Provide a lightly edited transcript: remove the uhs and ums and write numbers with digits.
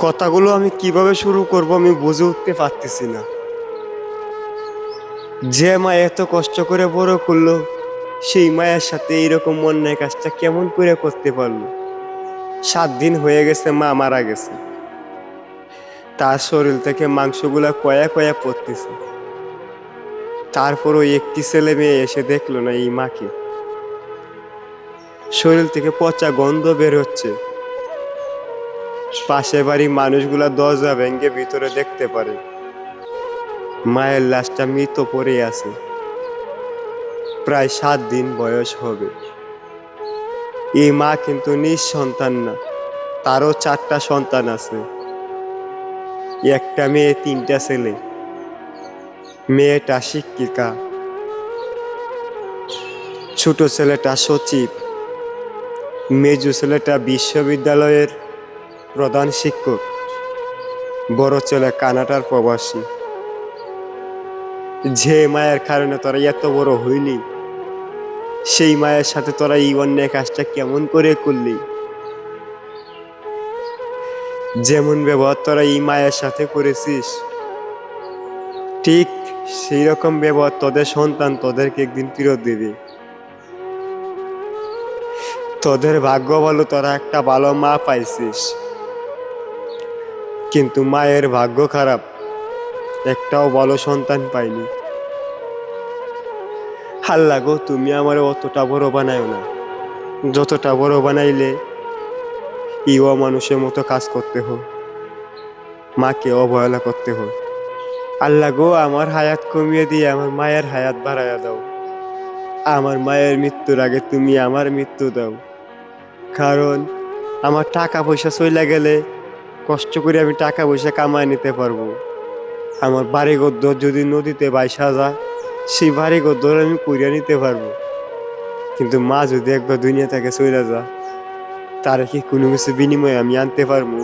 কথাগুলো আমি কিভাবে শুরু করব আমি বুঝে উঠতে পারতেছি না। যে মা এত কষ্ট করে বড় করলো, সেই মায়ের সাথে এইরকম অন্যায় কাজটা কেমন করে করতে পারলো? 7 দিন হয়ে গেছে মা মারা গেছে, তার শরীর থেকে মাংসগুলা কয়া কয়া পড়তেছে। তারপরও একটি ছেলে মেয়ে এসে দেখলো না এই মাকে। শরীর থেকে পচা গন্ধ বের হচ্ছে। পাশে বাড়ি মানুষগুলা দরজা ভেঙে ভিতরে দেখতে পারে মায়ের লাশটা মৃত পড়ে আছে। প্রায় 7 দিন বয়স হবে। এই মা কিন্তু নিঃসন্তান না, তারও 4টা সন্তান আছে। একটা মেয়ে, 3টা ছেলে। মেয়েটা শিক্ষিকা, ছোট ছেলেটা সচিব, মেজো ছেলেটা বিশ্ববিদ্যালয়ের প্রধান শিক্ষক, বড় ছেলে কানাডার প্রবাসী। যে মায়ের কারণে তোরা এত বড় হইলি, সেই মায়ের সাথে তোরা এই অন্যায় কাজটা কেমন করে করলি? যেমন ব্যবহার তোরা এই মায়ের সাথে করেছিস, ঠিক সেই রকম ব্যবহার তোদের সন্তান তোদেরকে একদিন ফেরত দেবে। তোদের ভাগ্য ভালো, তোরা একটা ভালো মা পাইছিস, কিন্তু মায়ের ভাগ্য খারাপ, একটাও ভালো সন্তান পাইনি। আল্লাহ গো, তুমি আমার অতটা বড় বানায় না, যতটা বড় বানাইলে ইও মানুষের মতো কাজ করতে হয়, মাকে অবহেলা করতে হয়। আল্লাহ গো, আমার হায়াত কমিয়ে দিয়ে আমার মায়ের হায়াত বাড়াইয়া দাও। আমার মায়ের মৃত্যুর আগে তুমি আমার মৃত্যু দাও। কারণ আমার টাকা পয়সা চইলা গেলে কষ্ট করে আমি টাকা পয়সা কামায় নিতে পারবো। আমার বাড়িঘর যদি নদীতে ভাইসা যায়, সেই বাড়িঘর আমি কইরা নিতে পারবো। কিন্তু মা যদি একবার দুনিয়া থেকে চইলা যায়, তার কি কোনো কিছু বিনিময়ে আমি আনতে পারবো?